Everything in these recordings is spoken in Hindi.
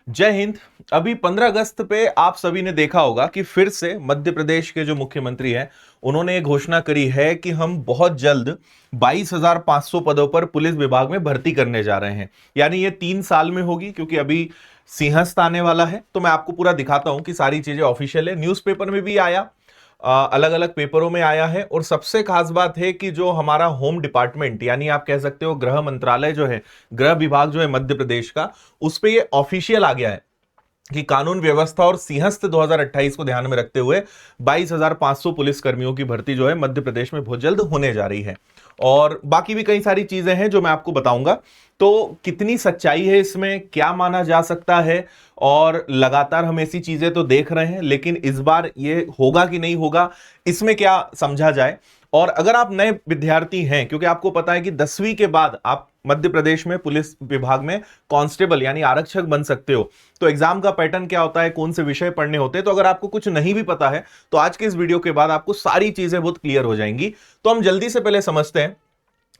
जय हिंद। अभी 15 अगस्त पे आप सभी ने देखा होगा कि फिर से मध्य प्रदेश के जो मुख्यमंत्री हैं उन्होंने ये घोषणा करी है कि हम बहुत जल्द 22,500 पदों पर पुलिस विभाग में भर्ती करने जा रहे हैं। यानी ये 3 साल में होगी, क्योंकि अभी सिंहस्थ आने वाला है। तो मैं आपको पूरा दिखाता हूं कि सारी चीजें ऑफिशियल है, न्यूज़पेपर में भी आया, अलग अलग पेपरों में आया है। और सबसे खास बात है कि जो हमारा होम डिपार्टमेंट, यानी आप कह सकते हो गृह मंत्रालय जो है, गृह विभाग जो है मध्य प्रदेश का, उस पे ये ऑफिशियल आ गया है कि कानून व्यवस्था और सिंहस्थ 2028 को ध्यान में रखते हुए 22,500 पुलिस कर्मियों की भर्ती जो है मध्य प्रदेश में बहुत जल्द होने जा रही है। और बाकी भी कई सारी चीजें हैं जो मैं आपको बताऊंगा। तो कितनी सच्चाई है इसमें, क्या माना जा सकता है, और लगातार हम ऐसी चीजें तो देख रहे हैं, लेकिन इस बार ये होगा कि नहीं होगा, इसमें क्या समझा जाए। और अगर आप नए विद्यार्थी हैं, क्योंकि आपको पता है कि 10वीं के बाद आप मध्य प्रदेश में पुलिस विभाग में कांस्टेबल यानी आरक्षक बन सकते हो, तो एग्जाम का पैटर्न क्या होता है, कौन से विषय पढ़ने होते हैं, तो अगर आपको कुछ नहीं भी पता है तो आज के इस वीडियो के बाद आपको सारी चीजें बहुत क्लियर हो जाएंगी। तो हम जल्दी से पहले समझते हैं।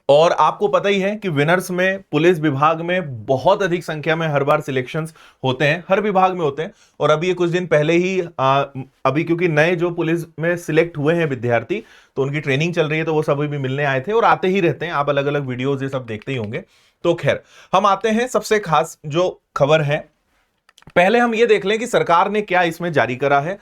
और आपको पता ही है कि विनर्स में पुलिस विभाग में बहुत अधिक संख्या में हर बार सिलेक्शंस होते हैं, हर विभाग में होते हैं। और अभी ये कुछ दिन पहले ही अभी क्योंकि नए जो पुलिस में सिलेक्ट हुए हैं विद्यार्थी, तो उनकी ट्रेनिंग चल रही है, तो वो सभी भी मिलने आए थे और आते ही रहते हैं। आप अलग अलग वीडियोज ये सब देखते ही होंगे। तो खैर, हम आते हैं सबसे खास जो खबर है। पहले हम ये देख लें कि सरकार ने क्या इसमें जारी करा है।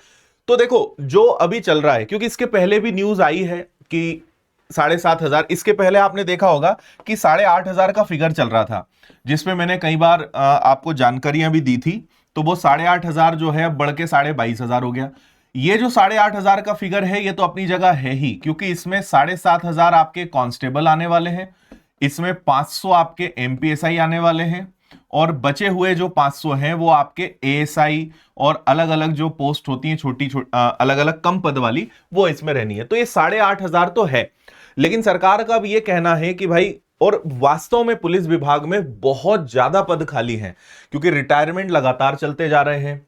तो देखो, जो अभी चल रहा है, क्योंकि इसके पहले भी न्यूज आई है कि 7,500, इसके पहले आपने देखा होगा कि 8,500 का फिगर चल रहा था, जिसमें मैंने कई बार आपको जानकारियां भी दी थी। तो वो 8,500 जो है बढ़ के 22,500 हो गया। ये जो 8,500 का फिगर है, ये तो अपनी जगह है ही, क्योंकि इसमें 7,500 आपके कांस्टेबल आने वाले हैं, इसमें 500 आपके एमपीएसआई आने वाले हैं, और बचे हुए जो 500 हैं वो आपके एएसआई और अलग अलग जो पोस्ट होती हैं छोटी अलग अलग कम पद वाली, वो इसमें रहनी है। तो ये 8,500 तो है, लेकिन सरकार का अब ये कहना है कि भाई, और वास्तव में पुलिस विभाग में बहुत ज्यादा पद खाली हैं, क्योंकि रिटायरमेंट लगातार चलते जा रहे हैं,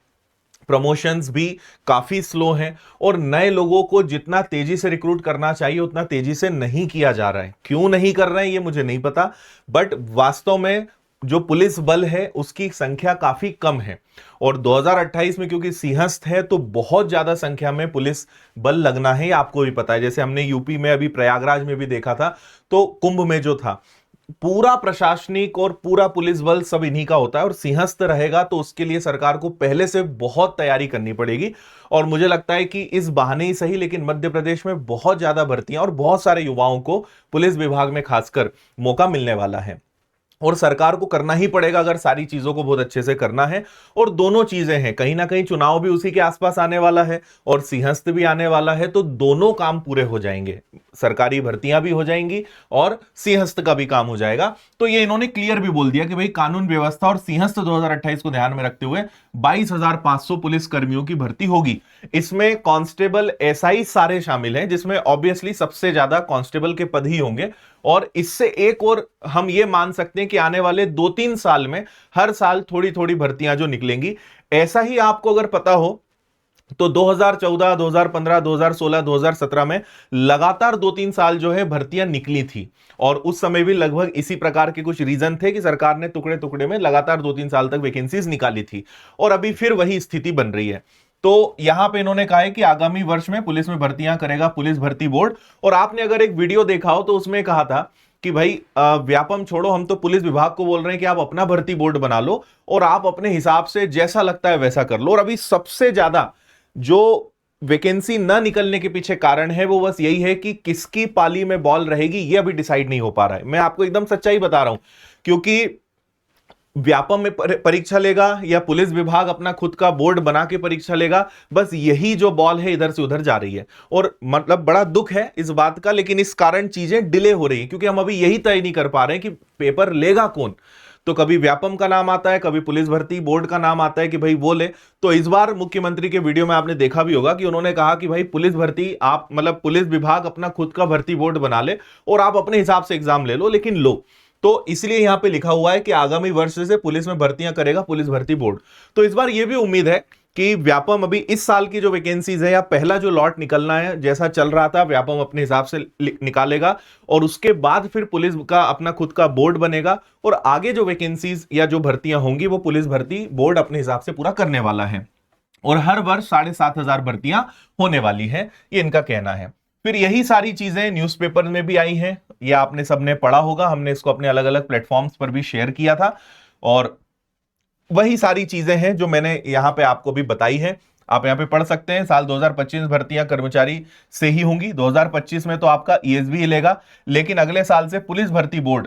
प्रमोशंस भी काफी स्लो हैं, और नए लोगों को जितना तेजी से रिक्रूट करना चाहिए उतना तेजी से नहीं किया जा रहा है। क्यों नहीं कर रहे हैं ये मुझे नहीं पता, बट वास्तव में जो पुलिस बल है उसकी संख्या काफी कम है। और 2028 में क्योंकि सिंहस्थ है, तो बहुत ज्यादा संख्या में पुलिस बल लगना है, आपको भी पता है। जैसे हमने यूपी में अभी प्रयागराज में भी देखा था, तो कुंभ में जो था, पूरा प्रशासनिक और पूरा पुलिस बल सब इन्हीं का होता है। और सिंहस्थ रहेगा तो उसके लिए सरकार को पहले से बहुत तैयारी करनी पड़ेगी। और मुझे लगता है कि इस बहाने ही सही, लेकिन मध्य प्रदेश में बहुत ज्यादा भर्तियां और बहुत सारे युवाओं को पुलिस विभाग में खासकर मौका मिलने वाला है। और सरकार को करना ही पड़ेगा अगर सारी चीजों को बहुत अच्छे से करना है। और दोनों चीजें हैं, कहीं ना कहीं चुनाव भी उसी के आसपास आने वाला है और सिंहस्थ भी आने वाला है, तो दोनों काम पूरे हो जाएंगे, सरकारी भर्तियां भी हो जाएंगी और सिंहस्थ का भी काम हो जाएगा। तो ये इन्होंने क्लियर भी बोल दिया कि भाई कानून व्यवस्था और सिंहस्थ 2028 को ध्यान में रखते हुए 22,500 पुलिस कर्मियों की भर्ती होगी। इसमें कांस्टेबल एसआई सारे शामिल हैं, जिसमें ऑब्वियसली सबसे ज्यादा कांस्टेबल के पद ही होंगे। और इससे एक और हम ये मान सकते हैं कि आने वाले 2-3 साल में हर साल थोड़ी थोड़ी भर्तियां जो निकलेंगी। ऐसा ही आपको अगर पता हो तो 2014, 2015, 2016, 2017 में लगातार 2-3 साल जो है भर्तियां निकली थी। और उस समय भी लगभग इसी प्रकार के कुछ रीजन थे कि सरकार ने टुकड़े टुकड़े में लगातार 2-3 साल तक वैकेंसीज निकाली थी। और अभी फिर वही स्थिति बन रही है। तो यहां पे इन्होंने कहा है कि आगामी वर्ष में पुलिस में भर्तियां करेगा पुलिस भर्ती बोर्ड। और आपने अगर एक वीडियो देखा हो तो उसमें कहा था कि भाई व्यापम छोड़ो, हम तो पुलिस विभाग को बोल रहे हैं कि आप अपना भर्ती बोर्ड बना लो और आप अपने हिसाब से जैसा लगता है वैसा कर लो। और अभी सबसे ज्यादा जो वैकेंसी ना निकलने के पीछे कारण है वो बस यही है कि किसकी पाली में बॉल रहेगी ये अभी डिसाइड नहीं हो पा रहा है। मैं आपको एकदम सच्चाई बता रहा हूं, क्योंकि व्यापम में परीक्षा लेगा या पुलिस विभाग अपना खुद का बोर्ड बना के परीक्षा लेगा, बस यही जो बॉल है इधर से उधर जा रही है। और मतलब बड़ा दुख है इस बात का, लेकिन इस कारण चीजें डिले हो रही है, क्योंकि हम अभी यही तय नहीं कर पा रहे हैं कि पेपर लेगा कौन। तो कभी व्यापम का नाम आता है, कभी पुलिस भर्ती बोर्ड का नाम आता है कि भाई वो ले। तो इस बार मुख्यमंत्री के वीडियो में आपने देखा भी होगा कि उन्होंने कहा कि भाई पुलिस भर्ती आप मतलब पुलिस विभाग अपना खुद का भर्ती बोर्ड बना ले और आप अपने हिसाब से एग्जाम ले लो, लेकिन लो। तो इसलिए यहां पे लिखा हुआ है कि आगामी वर्ष से पुलिस में भर्तियां करेगा पुलिस भर्ती बोर्ड। तो इस बार यह भी उम्मीद है कि व्यापम अभी इस साल की जो वैकेंसीज है या पहला जो लॉट निकलना है जैसा चल रहा था, व्यापम अपने हिसाब से निकालेगा और उसके बाद फिर पुलिस का अपना खुद का बोर्ड बनेगा और आगे जो वैकेंसीज या जो भर्तियां होंगी वो पुलिस भर्ती बोर्ड अपने हिसाब से पूरा करने वाला है और हर वर्ष 7,500 भर्तियां होने वाली है, ये इनका कहना है। फिर यही सारी चीजें न्यूज़पेपर में भी आई हैं, ये आपने सबने पढ़ा होगा, हमने इसको अपने अलग अलग प्लेटफॉर्म्स पर भी शेयर किया था और वही सारी चीजें हैं जो मैंने यहां पे आपको भी बताई है। आप यहां पे पढ़ सकते हैं। साल 2025 भर्तियां कर्मचारी से ही होंगी। 2025 में तो आपका ईएसबी ही लेगा, लेकिन अगले साल से पुलिस भर्ती बोर्ड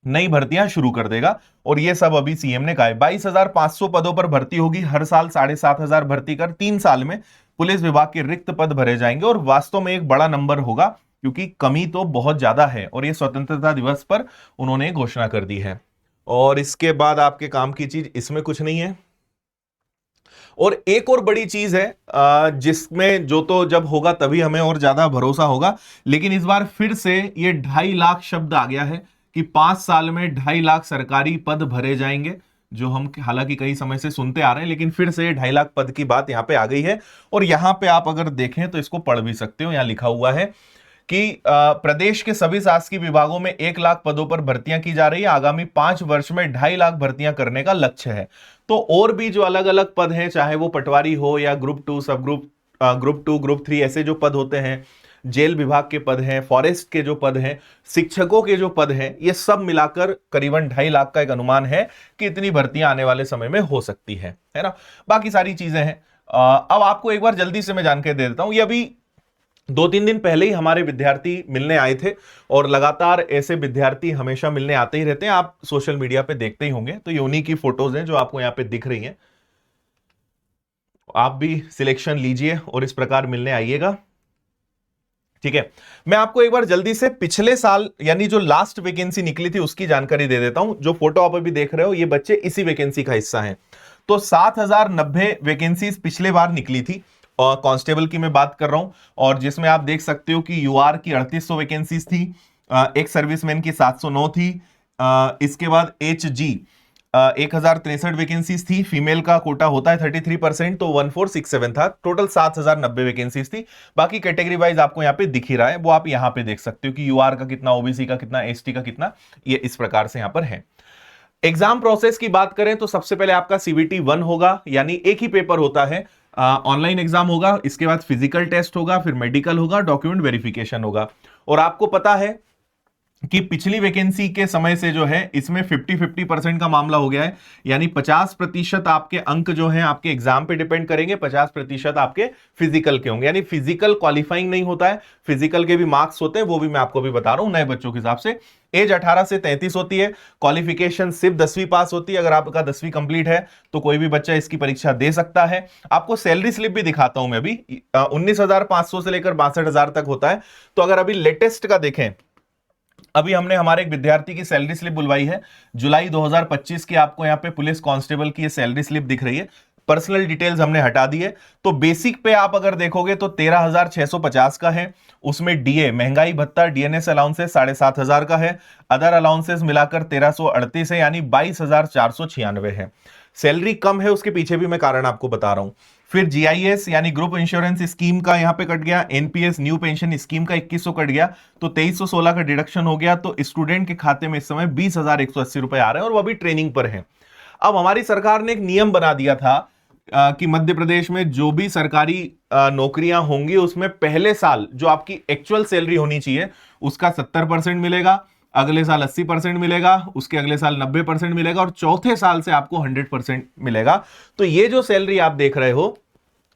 नई भर्तियां शुरू कर देगा और ये सब अभी सीएम ने कहा है। 22,500 पदों पर भर्ती होगी, हर साल 7,500 भर्ती कर 3 साल में पुलिस विभाग के रिक्त पद भरे जाएंगे और वास्तव में एक बड़ा नंबर होगा क्योंकि कमी तो बहुत ज्यादा है और ये स्वतंत्रता दिवस पर उन्होंने घोषणा कर दी है। और इसके बाद आपके काम की चीज इसमें कुछ नहीं है। और एक और बड़ी चीज है जिसमें जो तो जब होगा तभी हमें और ज्यादा भरोसा होगा, लेकिन इस बार फिर से ये 2.5 लाख शब्द आ गया है कि 5 साल में 2.5 लाख सरकारी पद भरे जाएंगे, जो हम हालांकि कई समय से सुनते आ रहे हैं, लेकिन फिर से 2.5 लाख पद की बात यहां पे आ गई है। और यहां पे आप अगर देखें तो इसको पढ़ भी सकते हो, यहां लिखा हुआ है कि प्रदेश के सभी शासकीय विभागों में 1 लाख पदों पर भर्तियां की जा रही है। आगामी 5 वर्ष में 2.5 लाख भर्तियां करने का लक्ष्य है। तो और भी जो अलग अलग पद हैं, चाहे वो पटवारी हो या ग्रुप 2, सब ग्रुप 2, ग्रुप 3 ऐसे जो पद होते हैं, जेल विभाग के पद हैं, फॉरेस्ट के जो पद हैं, शिक्षकों के जो पद हैं, ये सब मिलाकर करीबन 2.5 लाख का एक अनुमान है कि इतनी भर्तियां आने वाले समय में हो सकती है ना। बाकी सारी चीजें हैं। अब आपको एक बार जल्दी से मैं जानकारी दे देता हूं। ये अभी 2-3 दिन पहले ही हमारे विद्यार्थी मिलने आए थे और लगातार ऐसे विद्यार्थी हमेशा मिलने आते ही रहते हैं, आप सोशल मीडिया पे देखते ही होंगे। तो ये उन्हीं की फोटोज हैं जो आपको यहाँ पे दिख रही हैं। आप भी सिलेक्शन लीजिए और इस प्रकार मिलने आइएगा, ठीक है। मैं आपको एक बार जल्दी से पिछले साल यानी जो लास्ट वैकेंसी निकली थी उसकी जानकारी दे देता हूं। जो फोटो आप अभी देख रहे हो ये बच्चे इसी वैकेंसी का हिस्सा हैं। तो 7,090 वैकेंसीज पिछले बार निकली थी और कांस्टेबल की मैं बात कर रहा हूं, और जिसमें आप देख सकते हो कि यूआर की 3800 वैकेंसीज थी, एक सर्विसमैन की 709 थी, इसके बाद एचजी 1,063 वैकेंसीज थी। फीमेल का कोटा होता है 33%, तो 1467 था। टोटल 7,090 वैकेंसीज थी। बाकी कैटेगरी वाइज आपको यहाँ पे दिख ही रहा है, वो आप यहाँ पे देख सकते हो कि यूआर का कितना, ओबीसी का कितना, एसटी का कितना, ये इस प्रकार से यहाँ पर है। एग्जाम प्रोसेस की बात करें तो सबसे पहले आपका सीबीटी 1 होगा, यानी एक ही पेपर होता है, ऑनलाइन एग्जाम होगा। इसके बाद फिजिकल टेस्ट होगा, फिर मेडिकल होगा, डॉक्यूमेंट वेरिफिकेशन होगा। और आपको पता है कि पिछली वैकेंसी के समय से जो है इसमें 50-50% का मामला हो गया है, यानी 50% आपके अंक जो हैं आपके एग्जाम पे डिपेंड करेंगे, 50% आपके फिजिकल के होंगे। यानी फिजिकल क्वालिफाइंग नहीं होता है, फिजिकल के भी मार्क्स होते हैं, वो भी मैं आपको भी बता रहा हूं नए बच्चों के हिसाब से। एज 18 से 33 होती है। क्वालिफिकेशन सिर्फ 10वीं पास होती है। अगर आपका 10वीं कंप्लीट है तो कोई भी बच्चा इसकी परीक्षा दे सकता है। आपको सैलरी स्लिप भी दिखाता हूं मैं अभी। 19,500 से लेकर 62,000 तक होता है। तो अगर अभी लेटेस्ट का देखें, अभी हमने हमारे एक विद्यार्थी की सैलरी स्लिप बुलवाई है जुलाई 2025 की। आपको यहां पे पुलिस कांस्टेबल की सैलरी स्लिप दिख रही है। पर्सनल डिटेल्स हमने हटा दी है। तो बेसिक पे आप अगर देखोगे तो 13,650 का है। उसमें डीए, महंगाई भत्ता, डीएनएस अलाउंसेस 7,500 का है। अदर अलाउंसेस मिलाकर 1,338 है, यानी 22,496 है। सैलरी कम है, उसके पीछे भी मैं कारण आपको बता रहा हूं। फिर जीआईएस यानी ग्रुप इंश्योरेंस स्कीम का यहां पे कट गया। एनपीएस न्यू पेंशन स्कीम का 2100 कट गया, तो 2316 का डिडक्शन हो गया। तो स्टूडेंट के खाते में इस समय 20,180 रुपए आ रहे हैं और वो अभी ट्रेनिंग पर है। अब हमारी सरकार ने एक नियम बना दिया था कि मध्य प्रदेश में जो भी सरकारी नौकरियां होंगी उसमें पहले साल जो आपकी एक्चुअल सैलरी होनी चाहिए उसका 70% मिलेगा, अगले साल 80% मिलेगा, उसके अगले साल 90% मिलेगा और चौथे साल से आपको 100% मिलेगा। तो ये जो सैलरी आप देख रहे हो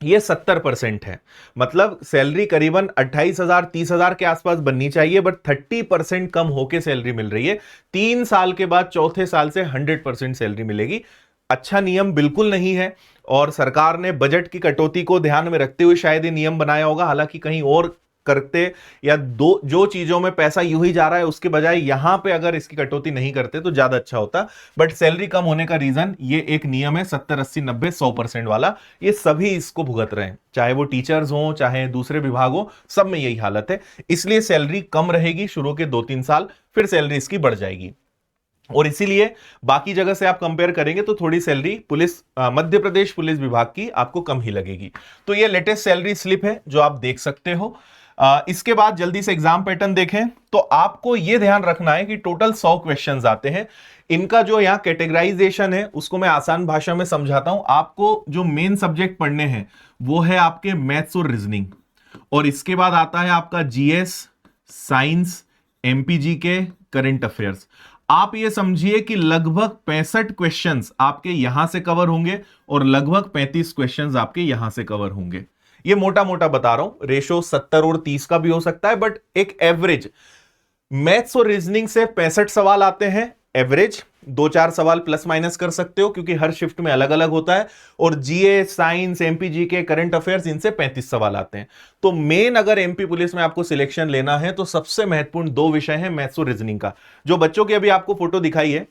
ये 70% है। मतलब सैलरी करीबन 28,000 30,000 के आसपास बननी चाहिए, बट 30% कम होके सैलरी मिल रही है। 3 साल के बाद चौथे साल से 100% सैलरी मिलेगी। अच्छा नियम बिल्कुल नहीं है और सरकार ने बजट की कटौती को ध्यान में रखते हुए शायद ये नियम बनाया होगा। हालांकि कहीं और करते या जो चीजों में पैसा यूं ही जा रहा है उसके बजाय यहां पे अगर इसकी कटौती नहीं करते तो ज्यादा अच्छा होता। बट सैलरी कम होने का रीजन ये एक नियम है 70 80 90 100% वाला। ये सभी इसको भुगत रहे हैं, चाहे वो टीचर्स हो चाहे दूसरे विभाग हो, सब में यही हालत है। इसलिए सैलरी कम रहेगी शुरू के 2-3 साल, फिर सैलरी इसकी बढ़ जाएगी। और इसीलिए बाकी जगह से आप कंपेयर करेंगे तो थोड़ी सैलरी मध्य प्रदेश पुलिस विभाग की आपको कम ही लगेगी। तो ये लेटेस्ट सैलरी स्लिप है जो आप देख सकते हो। इसके बाद जल्दी से एग्जाम पैटर्न देखें तो आपको यह ध्यान रखना है कि टोटल 100 क्वेश्चंस आते हैं। इनका जो यहां कैटेगराइजेशन है उसको मैं आसान भाषा में समझाता हूं। आपको जो मेन सब्जेक्ट पढ़ने हैं वो है आपके मैथ्स और रीजनिंग, और इसके बाद आता है आपका जीएस, साइंस, एमपीजी के, करंट अफेयर्स। आप ये समझिए कि लगभग 65 क्वेश्चंस आपके यहां से कवर होंगे और लगभग 35 क्वेश्चंस आपके यहां से कवर होंगे। ये मोटा मोटा बता रहा हूं, रेशो 70 और 30 का भी हो सकता है, बट एक एवरेज मैथ्स और रीजनिंग से 65 सवाल आते हैं एवरेज। 2-4 सवाल प्लस माइनस कर सकते हो क्योंकि हर शिफ्ट में अलग अलग होता है। और जीए, साइंस, एमपी के, करंट अफेयर्स, इनसे 35 सवाल आते हैं। तो मेन अगर एमपी पुलिस में आपको सिलेक्शन लेना है तो सबसे महत्वपूर्ण 2 विषय हैं मैथ्स और रीजनिंग का। जो बच्चों की अभी आपको फोटो दिखाई है,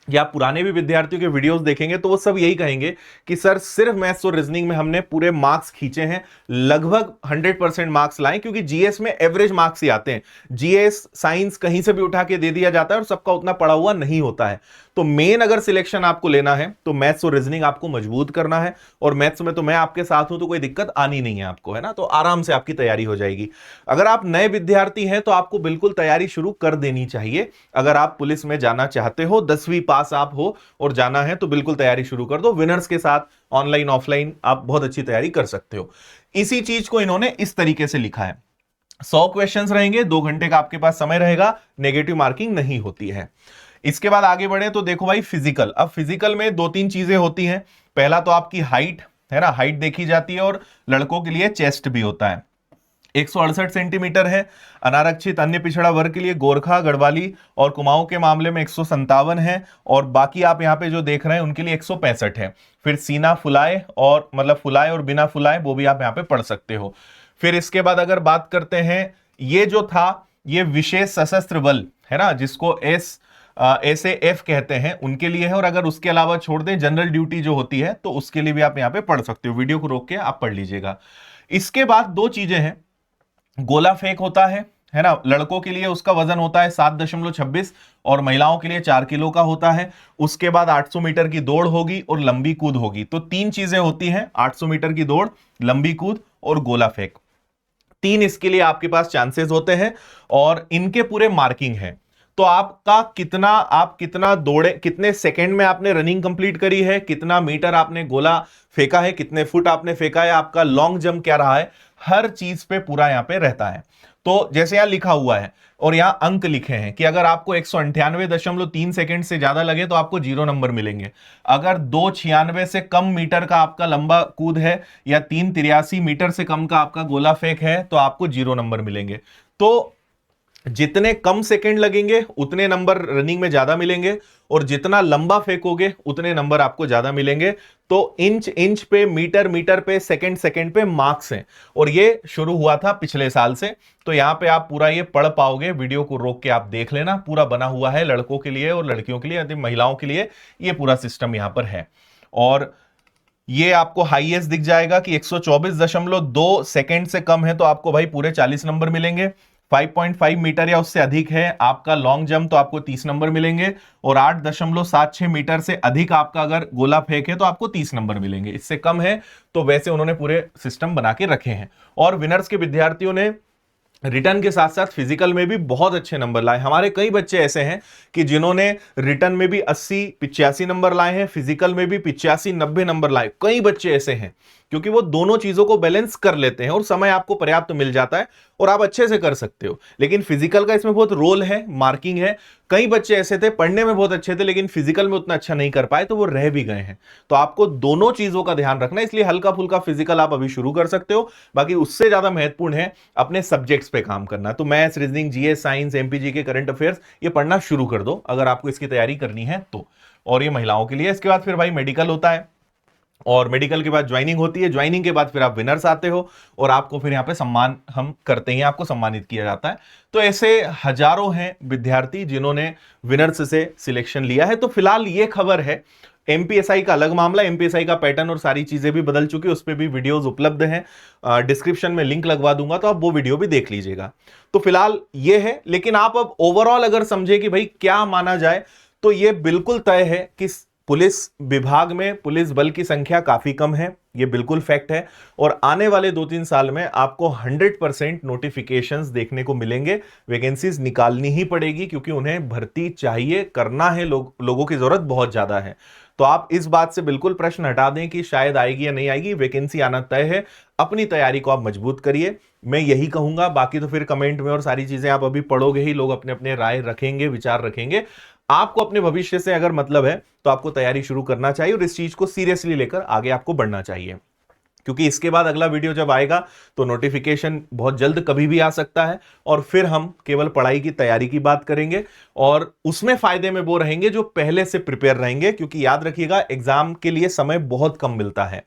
या पुराने भी विद्यार्थियों के वीडियोस देखेंगे तो वो सब यही कहेंगे कि सर सिर्फ मैथ्स और रीजनिंग में हमने पूरे मार्क्स खींचे हैं, लगभग 100% मार्क्स लाए, क्योंकि जीएस में एवरेज मार्क्स ही आते हैं। जीएस, साइंस कहीं से भी उठा के दे दिया जाता है और सबका उतना पढ़ा हुआ नहीं होता है। तो मेन अगर सिलेक्शन आपको लेना है तो मैथ्स और रीजनिंग आपको मजबूत करना है। और मैथ्स में तो मैं आपके साथ हूं तो कोई दिक्कत आनी नहीं है आपको, है ना, तो आराम से आपकी तैयारी हो जाएगी। अगर आप नए विद्यार्थी हैं तो आपको बिल्कुल तैयारी शुरू कर देनी चाहिए। अगर आप पुलिस में जाना चाहते हो, 10वीं पास आप हो और जाना है तो बिल्कुल तैयारी शुरू कर दो। विनर्स के साथ ऑनलाइन ऑफलाइन आप बहुत अच्छी तैयारी कर सकते हो। इसी चीज को इन्होंने इस तरीके से लिखा है। 100 क्वेश्चंस रहेंगे, 2 घंटे का आपके पास समय रहेगा, नेगेटिव मार्किंग नहीं होती है। इसके बाद आगे बढ़े तो देखो भाई फिजिकल। अब फिजिकल में 2-3 चीजें होती हैं। पहला तो आपकी हाइट है ना, हाइट देखी जाती है, और लड़कों के लिए चेस्ट भी होता है। 168 सेंटीमीटर है। अनारक्षित अन्य पिछड़ा वर्ग के लिए गोरखा, गढ़वाली और कुमाऊं के मामले में 157 है। और बाकी आप यहां पे जो देख रहे हैं उनके लिए 165 है। फिर सीना फुलाए और मतलब फुलाए और बिना फुलाए वो भी आप यहां पे पढ़ सकते हो। फिर इसके बाद अगर बात करते हैं, ये जो था ये विशेष सशस्त्र बल है ना, जिसको SAF कहते हैं, उनके लिए है। और अगर उसके अलावा छोड़ दें जनरल ड्यूटी जो होती है तो उसके लिए भी आप यहां पे पढ़ सकते हो। वीडियो को रोक के आप पढ़ लीजिएगा। इसके बाद 2 चीजें हैं। गोला फेंक होता है ना, लड़कों के लिए उसका वजन होता है 7.26 और महिलाओं के लिए 4 किलो का होता है। उसके बाद 800 मीटर की दौड़ होगी और लंबी कूद होगी। तो 3 चीजें होती हैं, 800 मीटर की दौड़, लंबी कूद और गोला फेंक। 3 इसके लिए आपके पास चांसेस होते हैं और इनके पूरे मार्किंग है। तो आप कितना दौड़े, कितने सेकंड में आपने रनिंग कंप्लीट करी है, कितना मीटर आपने गोला फेंका है, कितने फुट आपने फेंका है, आपका लॉन्ग जंप क्या रहा है, हर चीज पे पूरा यहां पे रहता है। तो जैसे यहां लिखा हुआ है और यहां अंक लिखे हैं कि अगर आपको 198.3 सेकंड से ज्यादा लगे तो आपको 0 नंबर मिलेंगे। अगर 296 से कम मीटर का आपका लंबा कूद है या 383 मीटर से कम का आपका गोला फेंक है तो आपको 0 नंबर मिलेंगे। तो जितने कम सेकंड लगेंगे उतने नंबर रनिंग में ज्यादा मिलेंगे, और जितना लंबा फेंकोगे उतने नंबर आपको ज्यादा मिलेंगे। तो इंच पे, मीटर पे, सेकंड पे मार्क्स हैं, और ये शुरू हुआ था पिछले साल से। तो यहां पे आप पूरा ये पढ़ पाओगे। वीडियो को रोक के आप देख लेना, पूरा बना हुआ है लड़कों के लिए और लड़कियों के लिए, यदि महिलाओं के लिए ये पूरा सिस्टम यहां पर है। और ये आपको हाईएस्ट दिख जाएगा कि 124.2 सेकंड से कम है तो आपको भाई पूरे 40 नंबर मिलेंगे। 5.5 मीटर या उससे अधिक है आपका लॉन्ग जंप तो आपको 30 नंबर मिलेंगे। और 8.76 मीटर से अधिक आपका अगर गोला फेंक है तो आपको 30 नंबर मिलेंगे। इससे कम है तो वैसे उन्होंने पूरे सिस्टम बना के रखे हैं। और विनर्स के विद्यार्थियों ने रिटर्न के साथ साथ फिजिकल में भी बहुत अच्छे नंबर लाए। हमारे कई बच्चे ऐसे हैं कि जिन्होंने रिटर्न में भी 80-85 नंबर लाए हैं, फिजिकल में भी 85-90 नंबर लाए। कई बच्चे ऐसे हैं क्योंकि वो दोनों चीजों को बैलेंस कर लेते हैं और समय आपको पर्याप्त मिल जाता है और आप अच्छे से कर सकते हो। लेकिन फिजिकल का इसमें बहुत रोल है, मार्किंग है। कई बच्चे ऐसे थे, पढ़ने में बहुत अच्छे थे लेकिन फिजिकल में उतना अच्छा नहीं कर पाए तो वो रह भी गए हैं। तो आपको दोनों चीजों का ध्यान रखना है, इसलिए हल्का फुल्का फिजिकल आप अभी शुरू कर सकते हो। बाकी उससे ज्यादा महत्वपूर्ण है अपने सब्जेक्ट्स पे काम करना। तो maths, reasoning, GS, science, MPG के, करंट अफेयर्स ये पढ़ना शुरू कर दो अगर आपको इसकी तैयारी करनी है तो। और ये महिलाओं के लिए। इसके बाद फिर भाई मेडिकल होता है और मेडिकल के बाद ज्वाइनिंग होती है। ज्वाइनिंग के बाद फिर आप विनर्स आते हो और आपको फिर यहाँ पे सम्मान हम करते हैं, आपको सम्मानित किया जाता है। तो ऐसे हजारों हैं विद्यार्थी जिन्होंने विनर्स से सिलेक्शन लिया है। तो फिलहाल ये खबर है। एमपीएसआई का अलग मामला, एमपीएसआई का पैटर्न और सारी चीजें भी बदल चुकी है, उस पर भी वीडियोस उपलब्ध हैं, डिस्क्रिप्शन में लिंक लगवा दूंगा तो आप वो वीडियो भी देख लीजिएगा। तो फिलहाल ये है। लेकिन आप अब ओवरऑल अगर समझे कि भाई क्या माना जाए तो ये बिल्कुल तय है कि पुलिस विभाग में पुलिस बल की संख्या काफी कम है, ये बिल्कुल फैक्ट है। और आने वाले 2-3 साल में आपको 100% नोटिफिकेशंस देखने को मिलेंगे, वैकेंसीज निकालनी ही पड़ेगी क्योंकि उन्हें भर्ती चाहिए, करना है, लोगों की जरूरत बहुत ज्यादा है। तो आप इस बात से बिल्कुल प्रश्न हटा दें कि शायद आएगी या नहीं आएगी, वैकेंसी आना तय है। अपनी तैयारी को आप मजबूत करिए, मैं यही कहूंगा। बाकी तो फिर कमेंट में और सारी चीजें आप अभी पढ़ोगे ही, लोग अपने अपने राय रखेंगे, विचार रखेंगे। आपको अपने भविष्य से अगर मतलब है तो आपको तैयारी शुरू करना चाहिए और इस चीज को सीरियसली लेकर आगे आपको बढ़ना चाहिए, क्योंकि इसके बाद अगला वीडियो जब आएगा तो नोटिफिकेशन बहुत जल्द कभी भी आ सकता है और फिर हम केवल पढ़ाई की तैयारी की बात करेंगे और उसमें फायदे में वो रहेंगे जो पहले से प्रिपेयर रहेंगे। क्योंकि याद रखिएगा, एग्जाम के लिए समय बहुत कम मिलता है,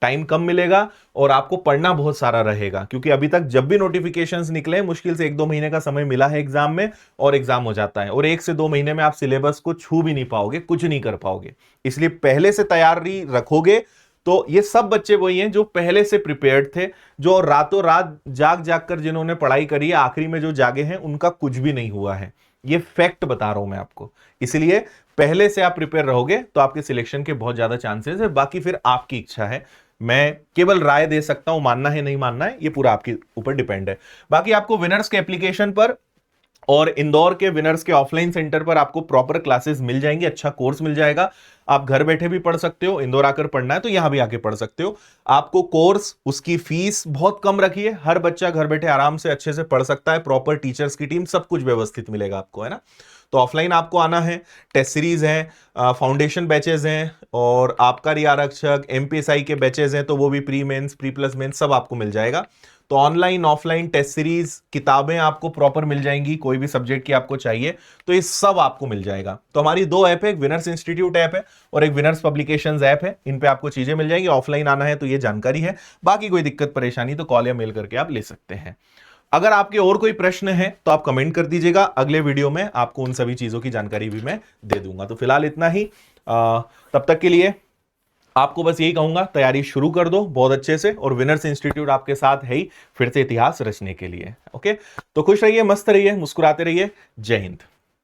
टाइम कम मिलेगा और आपको पढ़ना बहुत सारा रहेगा। क्योंकि अभी तक जब भी नोटिफिकेशंस निकले, मुश्किल से 1-2 महीने का समय मिला है एग्जाम में और एग्जाम हो जाता है, और 1 से 2 महीने में आप सिलेबस को छू भी नहीं पाओगे, कुछ नहीं कर पाओगे। इसलिए पहले से तैयारी रखोगे तो ये सब बच्चे वही हैं जो पहले से प्रिपेयर्ड थे, जो रातों रात जाग जाग कर जिन्होंने पढ़ाई करी है, आखिरी में जो जागे हैं उनका कुछ भी नहीं हुआ है। ये फैक्ट बता रहा हूं मैं आपको। इसलिए पहले से आप प्रिपेयर रहोगे तो आपके सिलेक्शन के बहुत ज्यादा चांसेस है। बाकी फिर आपकी इच्छा है, मैं केवल राय दे सकता हूं, मानना है नहीं मानना है ये पूरा आपके ऊपर डिपेंड है। बाकी आपको विनर्स के एप्लीकेशन पर और इंदौर के विनर्स के ऑफलाइन सेंटर पर आपको प्रॉपर क्लासेस मिल जाएंगे, अच्छा कोर्स मिल जाएगा। आप घर बैठे भी पढ़ सकते हो, इंदौर आकर पढ़ना है तो यहां भी आके पढ़ सकते हो। आपको कोर्स, उसकी फीस बहुत कम रखिए, हर बच्चा घर बैठे आराम से अच्छे से पढ़ सकता है, प्रॉपर टीचर्स की टीम, सब कुछ व्यवस्थित मिलेगा आपको, है ना। तो ऑफलाइन आपको आना है, टेस्ट सीरीज है, फाउंडेशन बैचेज हैं और आबकारी आरक्षक एमपीएसआई के बैचेज हैं, तो वो भी pre mains, pre plus mains सब आपको मिल जाएगा। तो ऑनलाइन ऑफलाइन टेस्ट सीरीज, किताबें आपको प्रॉपर मिल जाएंगी, कोई भी सब्जेक्ट की आपको चाहिए तो ये सब आपको मिल जाएगा। तो हमारी 2 ऐप है, एक विनर्स इंस्टीट्यूट ऐप है और एक विनर्स पब्लिकेशंस ऐप है, इन पे आपको चीजें मिल जाएंगी। ऑफलाइन आना है तो ये जानकारी है, बाकी कोई दिक्कत परेशानी तो कॉल या मेल करके आप ले सकते हैं। अगर आपके और कोई प्रश्न है तो आप कमेंट कर दीजिएगा, अगले वीडियो में आपको उन सभी चीजों की जानकारी भी मैं दे दूंगा। तो फिलहाल इतना ही, तब तक के लिए आपको बस यही कहूंगा, तैयारी शुरू कर दो बहुत अच्छे से, और विनर्स इंस्टीट्यूट आपके साथ है ही फिर से इतिहास रचने के लिए। ओके, तो खुश रहिए, मस्त रहिए, मुस्कुराते रहिए। जय हिंद।